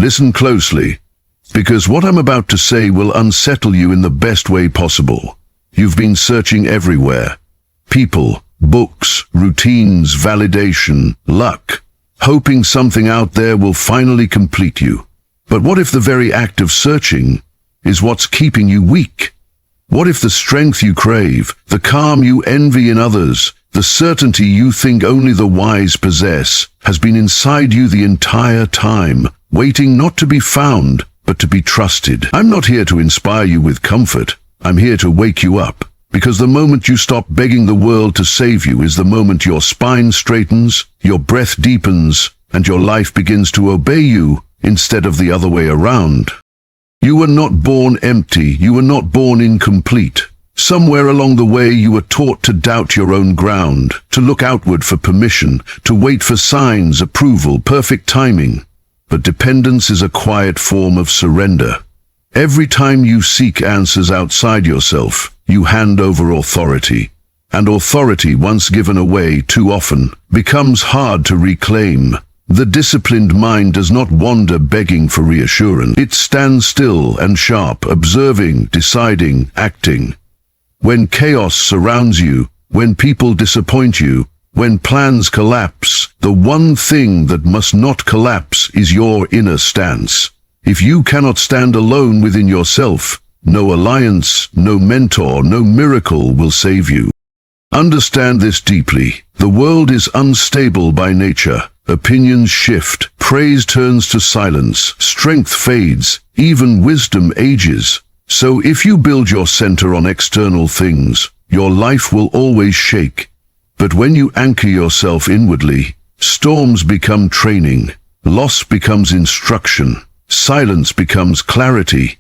Listen closely, because what I'm about to say will unsettle you in the best way possible. You've been searching everywhere. People, books, routines, validation, luck, hoping something out there will finally complete you. But what if the very act of searching is what's keeping you weak? What if the strength you crave, the calm you envy in others, the certainty you think only the wise possess, has been inside you the entire time, waiting not to be found, but to be trusted? I'm not here to inspire you with comfort. I'm here to wake you up, because the moment you stop begging the world to save you is the moment your spine straightens, your breath deepens, and your life begins to obey you instead of the other way around. You were not born empty, you were not born incomplete. Somewhere along the way you were taught to doubt your own ground, to look outward for permission, to wait for signs, approval, perfect timing. But dependence is a quiet form of surrender. Every time you seek answers outside yourself, you hand over authority. And authority, once given away too often, becomes hard to reclaim. The disciplined mind does not wander begging for reassurance. It stands still and sharp, observing, deciding, acting. When chaos surrounds you, when people disappoint you, when plans collapse, the one thing that must not collapse is your inner stance. If you cannot stand alone within yourself, no alliance, no mentor, no miracle will save you. Understand this deeply. The world is unstable by nature. Opinions shift, praise turns to silence, strength fades, even wisdom ages. So if you build your center on external things, your life will always shake. But when you anchor yourself inwardly, storms become training, loss becomes instruction, silence becomes clarity.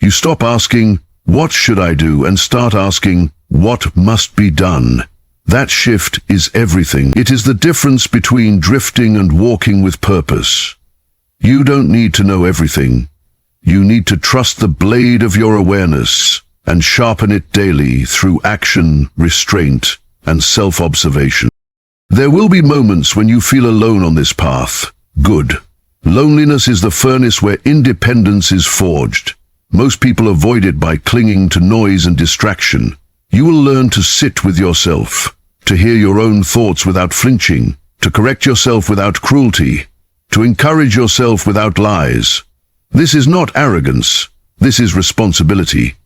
You stop asking, "What should I do?" and start asking, "What must be done?" That shift is everything. It is the difference between drifting and walking with purpose. You don't need to know everything. You need to trust the blade of your awareness and sharpen it daily through action, restraint, and self-observation. There will be moments when you feel alone on this path. Good. Loneliness is the furnace where independence is forged. Most people avoid it by clinging to noise and distraction. You will learn to sit with yourself, to hear your own thoughts without flinching, to correct yourself without cruelty, to encourage yourself without lies. This is not arrogance. This is responsibility.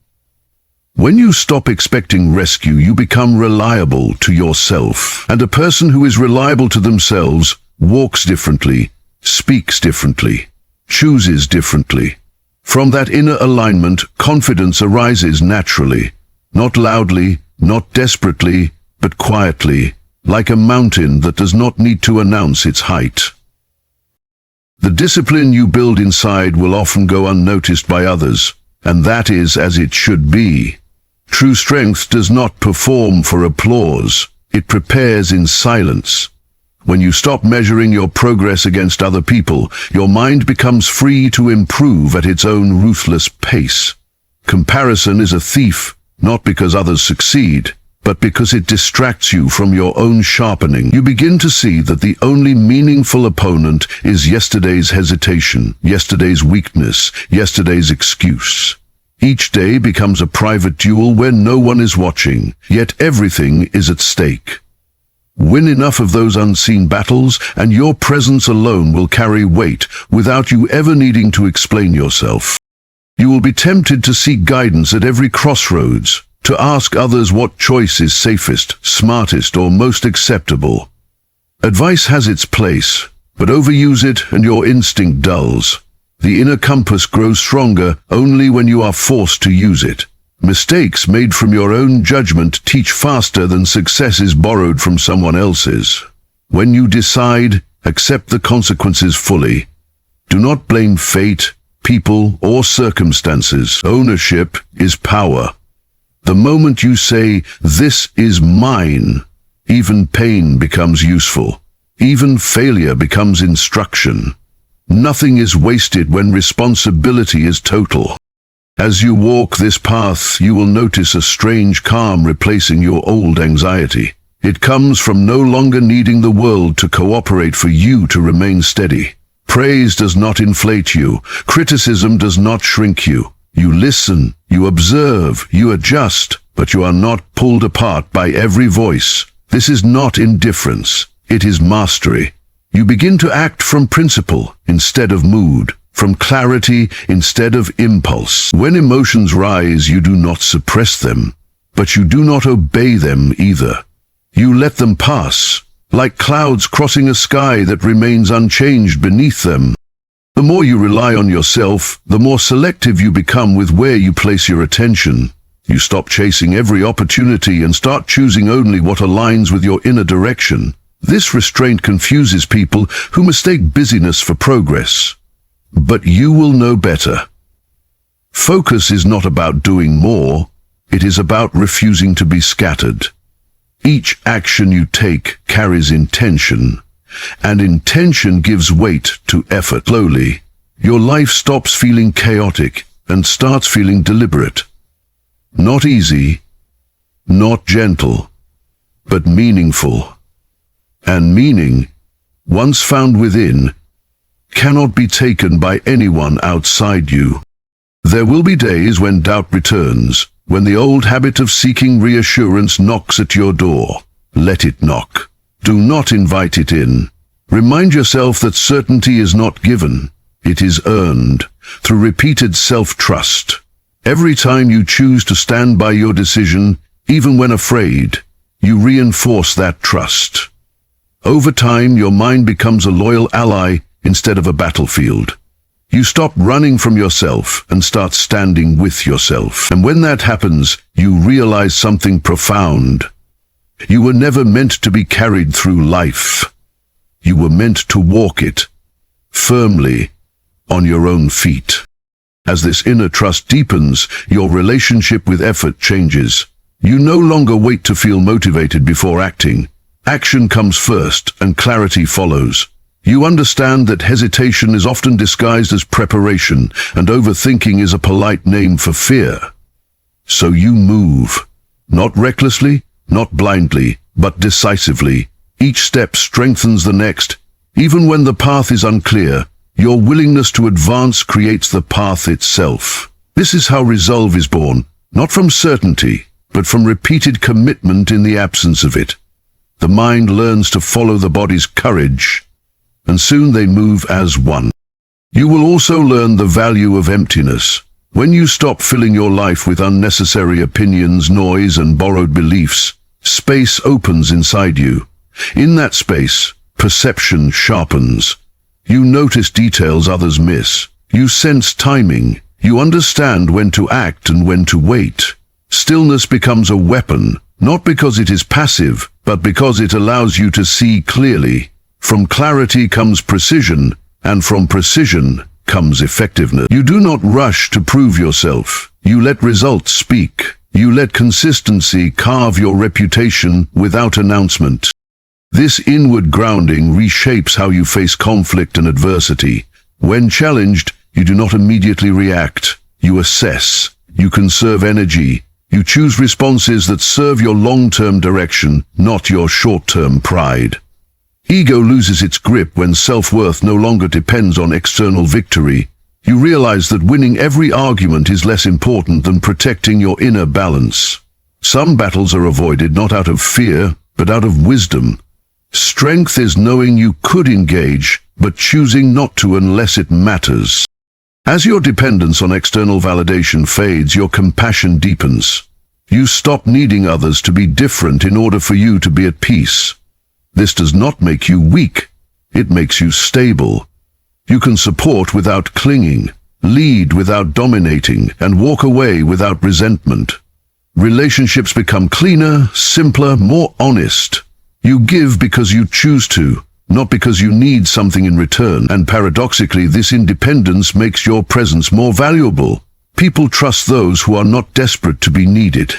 When you stop expecting rescue, you become reliable to yourself. And a person who is reliable to themselves walks differently, speaks differently, chooses differently. From that inner alignment, confidence arises naturally, not loudly, not desperately, but quietly, like a mountain that does not need to announce its height. The discipline you build inside will often go unnoticed by others, and that is as it should be. True strength does not perform for applause. It prepares in silence. When you stop measuring your progress against other people, your mind becomes free to improve at its own ruthless pace. Comparison is a thief, not because others succeed, but because it distracts you from your own sharpening. You begin to see that the only meaningful opponent is yesterday's hesitation, yesterday's weakness, yesterday's excuse. Each day becomes a private duel where no one is watching, yet everything is at stake. Win enough of those unseen battles, and your presence alone will carry weight without you ever needing to explain yourself. You will be tempted to seek guidance at every crossroads, to ask others what choice is safest, smartest, or most acceptable. Advice has its place, but overuse it and your instinct dulls. The inner compass grows stronger only when you are forced to use it. Mistakes made from your own judgment teach faster than successes borrowed from someone else's. When you decide, accept the consequences fully. Do not blame fate, people, or circumstances. Ownership is power. The moment you say, "This is mine," even pain becomes useful. Even failure becomes instruction. Nothing is wasted when responsibility is total. As you walk this path, you will notice a strange calm replacing your old anxiety. It comes from no longer needing the world to cooperate for you to remain steady. Praise does not inflate you. Criticism does not shrink you. You listen, you observe, you adjust, but you are not pulled apart by every voice. This is not indifference. It is mastery. You begin to act from principle instead of mood, from clarity instead of impulse. When emotions rise, you do not suppress them, but you do not obey them either. You let them pass, like clouds crossing a sky that remains unchanged beneath them. The more you rely on yourself, the more selective you become with where you place your attention. You stop chasing every opportunity and start choosing only what aligns with your inner direction. This restraint confuses people who mistake busyness for progress. But you will know better. Focus is not about doing more. It is about refusing to be scattered. Each action you take carries intention, and intention gives weight to effort. Slowly, your life stops feeling chaotic and starts feeling deliberate. Not easy, not gentle, but meaningful. And meaning, once found within, cannot be taken by anyone outside you. There will be days when doubt returns, when the old habit of seeking reassurance knocks at your door. Let it knock. Do not invite it in. Remind yourself that certainty is not given. It is earned through repeated self-trust. Every time you choose to stand by your decision, even when afraid, you reinforce that trust. Over time, your mind becomes a loyal ally instead of a battlefield. You stop running from yourself and start standing with yourself. And when that happens, you realize something profound. You were never meant to be carried through life. You were meant to walk it, firmly, on your own feet. As this inner trust deepens, your relationship with effort changes. You no longer wait to feel motivated before acting. Action comes first, and clarity follows. You understand that hesitation is often disguised as preparation, and overthinking is a polite name for fear. So you move, not recklessly, not blindly, but decisively. Each step strengthens the next. Even when the path is unclear, your willingness to advance creates the path itself. This is how resolve is born, not from certainty, but from repeated commitment in the absence of it. The mind learns to follow the body's courage, and soon they move as one. You will also learn the value of emptiness. When you stop filling your life with unnecessary opinions, noise, and borrowed beliefs, space opens inside you. In that space, perception sharpens. You notice details others miss. You sense timing. You understand when to act and when to wait. Stillness becomes a weapon, not because it is passive, but because it allows you to see clearly. From clarity comes precision, and from precision comes effectiveness. You do not rush to prove yourself. You let results speak. You let consistency carve your reputation without announcement. This inward grounding reshapes how you face conflict and adversity. When challenged, you do not immediately react. You assess. You conserve energy. You choose responses that serve your long-term direction, not your short-term pride. Ego loses its grip when self-worth no longer depends on external victory. You realize that winning every argument is less important than protecting your inner balance. Some battles are avoided not out of fear, but out of wisdom. Strength is knowing you could engage, but choosing not to unless it matters. As your dependence on external validation fades, your compassion deepens. You stop needing others to be different in order for you to be at peace. This does not make you weak. It makes you stable. You can support without clinging, lead without dominating, and walk away without resentment. Relationships become cleaner, simpler, more honest. You give because you choose to, not because you need something in return. And paradoxically, this independence makes your presence more valuable. People trust those who are not desperate to be needed.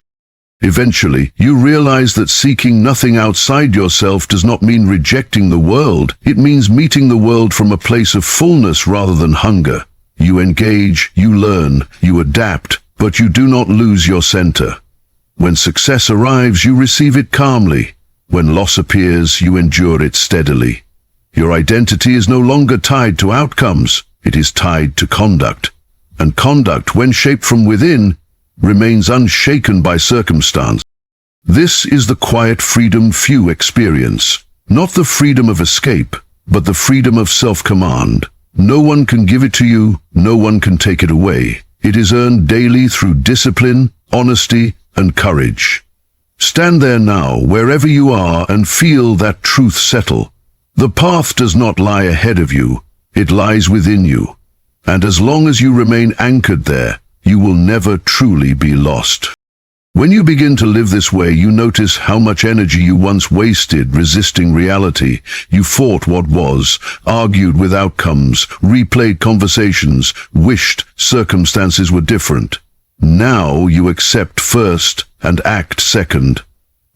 Eventually, you realize that seeking nothing outside yourself does not mean rejecting the world. It means meeting the world from a place of fullness rather than hunger. You engage, you learn, you adapt, but you do not lose your center. When success arrives, you receive it calmly. When loss appears, you endure it steadily. Your identity is no longer tied to outcomes, it is tied to conduct. And conduct, when shaped from within, remains unshaken by circumstance. This is the quiet freedom few experience. Not the freedom of escape, but the freedom of self-command. No one can give it to you, no one can take it away. It is earned daily through discipline, honesty, and courage. Stand there now, wherever you are, and feel that truth settle. The path does not lie ahead of you, it lies within you. And as long as you remain anchored there, you will never truly be lost. When you begin to live this way, you notice how much energy you once wasted resisting reality. You fought what was, argued with outcomes, replayed conversations, wished circumstances were different. Now you accept first and act second.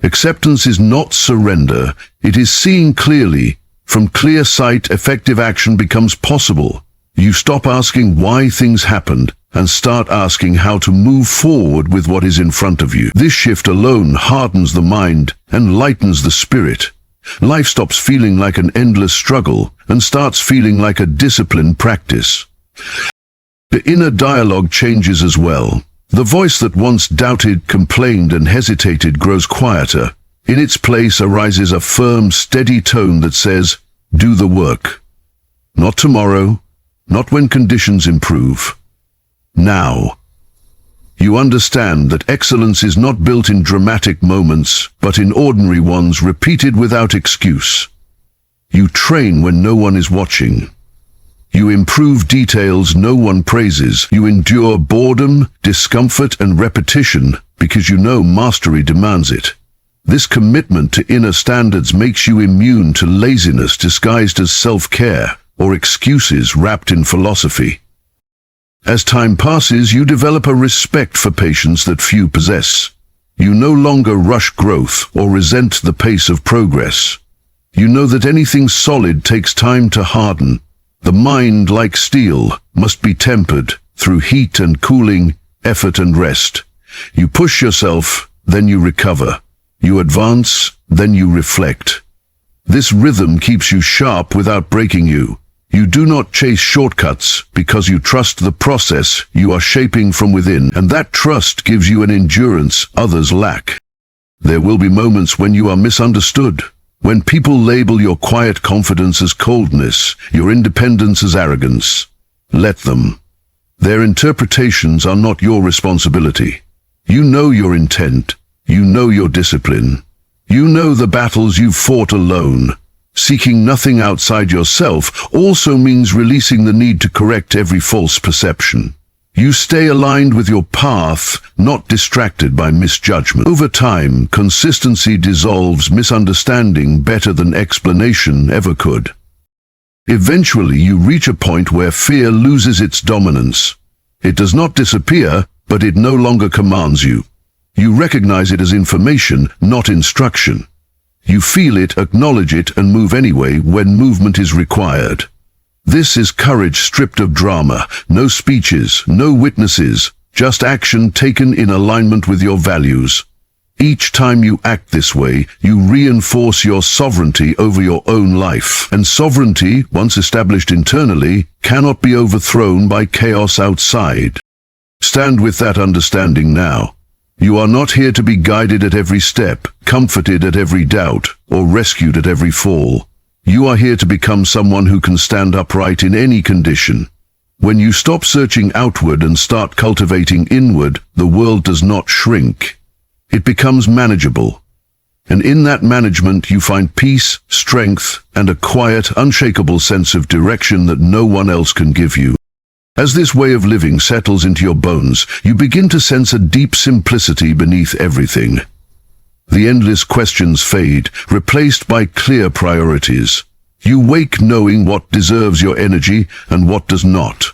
Acceptance is not surrender, it is seeing clearly. From clear sight, effective action becomes possible. You stop asking why things happened and start asking how to move forward with what is in front of you. This shift alone hardens the mind and lightens the spirit. Life stops feeling like an endless struggle and starts feeling like a disciplined practice. The inner dialogue changes as well. The voice that once doubted, complained, and hesitated grows quieter. In its place arises a firm, steady tone that says, "Do the work." Not tomorrow, not when conditions improve. Now. You understand that excellence is not built in dramatic moments, but in ordinary ones repeated without excuse. You train when no one is watching. You improve details no one praises. You endure boredom, discomfort, and repetition because you know mastery demands it. This commitment to inner standards makes you immune to laziness disguised as self-care or excuses wrapped in philosophy. As time passes, you develop a respect for patience that few possess. You no longer rush growth or resent the pace of progress. You know that anything solid takes time to harden. The mind, like steel, must be tempered through heat and cooling, effort and rest. You push yourself, then you recover. You advance, then you reflect. This rhythm keeps you sharp without breaking you. You do not chase shortcuts because you trust the process you are shaping from within, and that trust gives you an endurance others lack. There will be moments when you are misunderstood, when people label your quiet confidence as coldness, your independence as arrogance. Let them. Their interpretations are not your responsibility. You know your intent. You know your discipline. You know the battles you've fought alone. Seeking nothing outside yourself also means releasing the need to correct every false perception. You stay aligned with your path, not distracted by misjudgment. Over time, consistency dissolves misunderstanding better than explanation ever could. Eventually, you reach a point where fear loses its dominance. It does not disappear, but it no longer commands you. You recognize it as information, not instruction. You feel it, acknowledge it, and move anyway when movement is required. This is courage stripped of drama, no speeches, no witnesses, just action taken in alignment with your values. Each time you act this way, you reinforce your sovereignty over your own life. And sovereignty, once established internally, cannot be overthrown by chaos outside. Stand with that understanding now. You are not here to be guided at every step, comforted at every doubt, or rescued at every fall. You are here to become someone who can stand upright in any condition. When you stop searching outward and start cultivating inward, the world does not shrink. It becomes manageable. And in that management you find peace, strength, and a quiet, unshakable sense of direction that no one else can give you. As this way of living settles into your bones, you begin to sense a deep simplicity beneath everything. The endless questions fade, replaced by clear priorities. You wake knowing what deserves your energy and what does not.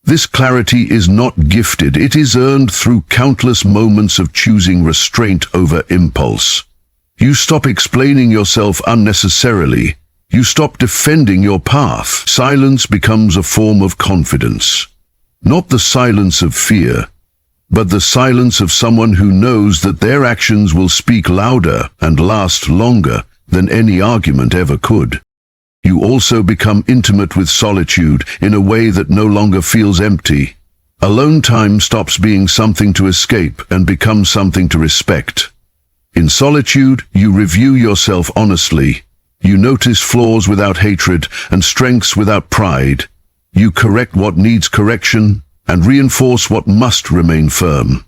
This clarity is not gifted, it is earned through countless moments of choosing restraint over impulse. You stop explaining yourself unnecessarily. You stop defending your path. Silence becomes a form of confidence. Not the silence of fear, but the silence of someone who knows that their actions will speak louder and last longer than any argument ever could. You also become intimate with solitude in a way that no longer feels empty. Alone time stops being something to escape and becomes something to respect. In solitude, you review yourself honestly. You notice flaws without hatred and strengths without pride. You correct what needs correction and reinforce what must remain firm.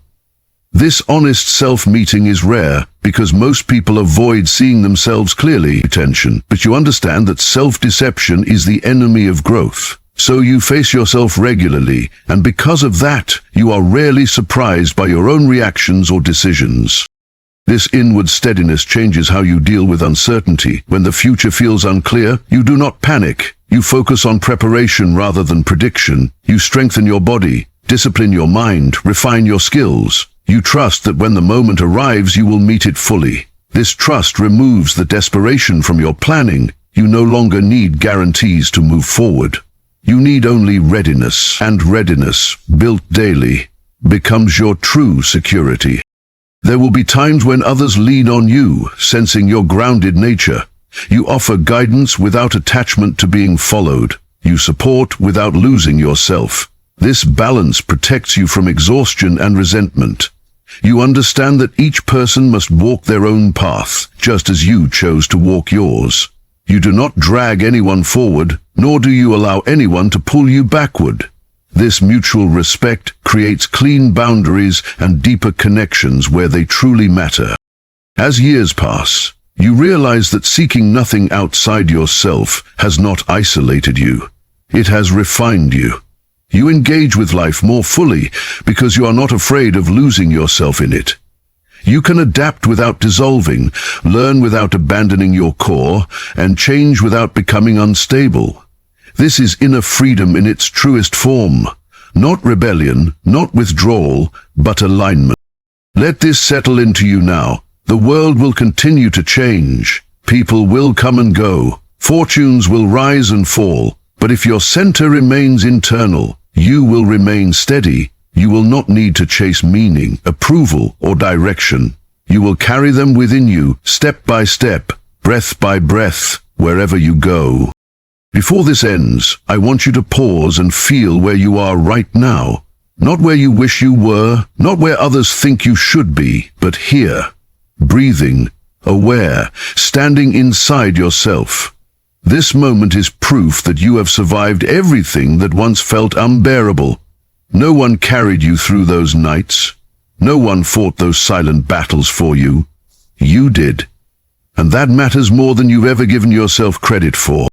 This honest self-meeting is rare because most people avoid seeing themselves clearly. But you understand that self-deception is the enemy of growth. So you face yourself regularly, and because of that, you are rarely surprised by your own reactions or decisions. This inward steadiness changes how you deal with uncertainty. When the future feels unclear, you do not panic. You focus on preparation rather than prediction. You strengthen your body, discipline your mind, refine your skills. You trust that when the moment arrives, you will meet it fully. This trust removes the desperation from your planning. You no longer need guarantees to move forward. You need only readiness, and readiness, built daily, becomes your true security. There will be times when others lean on you, sensing your grounded nature. You offer guidance without attachment to being followed. You support without losing yourself. This balance protects you from exhaustion and resentment. You understand that each person must walk their own path, just as you chose to walk yours. You do not drag anyone forward, nor do you allow anyone to pull you backward. This mutual respect creates clean boundaries and deeper connections where they truly matter. As years pass, you realize that seeking nothing outside yourself has not isolated you. It has refined you. You engage with life more fully because you are not afraid of losing yourself in it. You can adapt without dissolving, learn without abandoning your core, and change without becoming unstable. This is inner freedom in its truest form. Not rebellion, not withdrawal, but alignment. Let this settle into you now. The world will continue to change. People will come and go. Fortunes will rise and fall. But if your center remains internal, you will remain steady. You will not need to chase meaning, approval, or direction. You will carry them within you, step by step, breath by breath, wherever you go. Before this ends, I want you to pause and feel where you are right now. Not where you wish you were, not where others think you should be, but here. Breathing, aware, standing inside yourself. This moment is proof that you have survived everything that once felt unbearable. No one carried you through those nights. No one fought those silent battles for you. You did. And that matters more than you've ever given yourself credit for.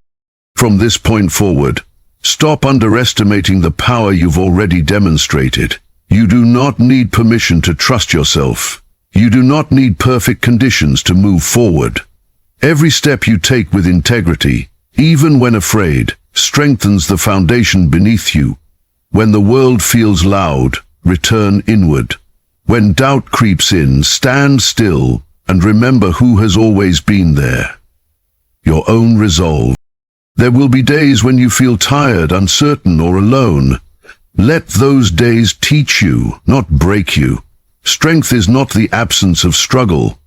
From this point forward, stop underestimating the power you've already demonstrated. You do not need permission to trust yourself. You do not need perfect conditions to move forward. Every step you take with integrity, even when afraid, strengthens the foundation beneath you. When the world feels loud, return inward. When doubt creeps in, stand still and remember who has always been there. Your own resolve. There will be days when you feel tired, uncertain, or alone. Let those days teach you, not break you. Strength is not the absence of struggle.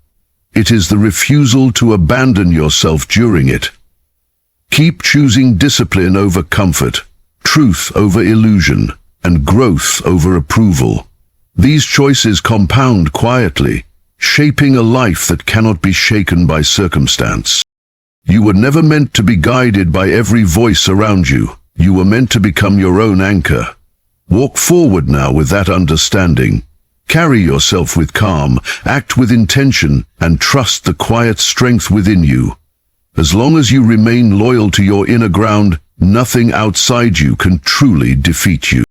It is the refusal to abandon yourself during it. Keep choosing discipline over comfort, truth over illusion, and growth over approval. These choices compound quietly, shaping a life that cannot be shaken by circumstance. You were never meant to be guided by every voice around you. You were meant to become your own anchor. Walk forward now with that understanding. Carry yourself with calm, act with intention, and trust the quiet strength within you. As long as you remain loyal to your inner ground, nothing outside you can truly defeat you.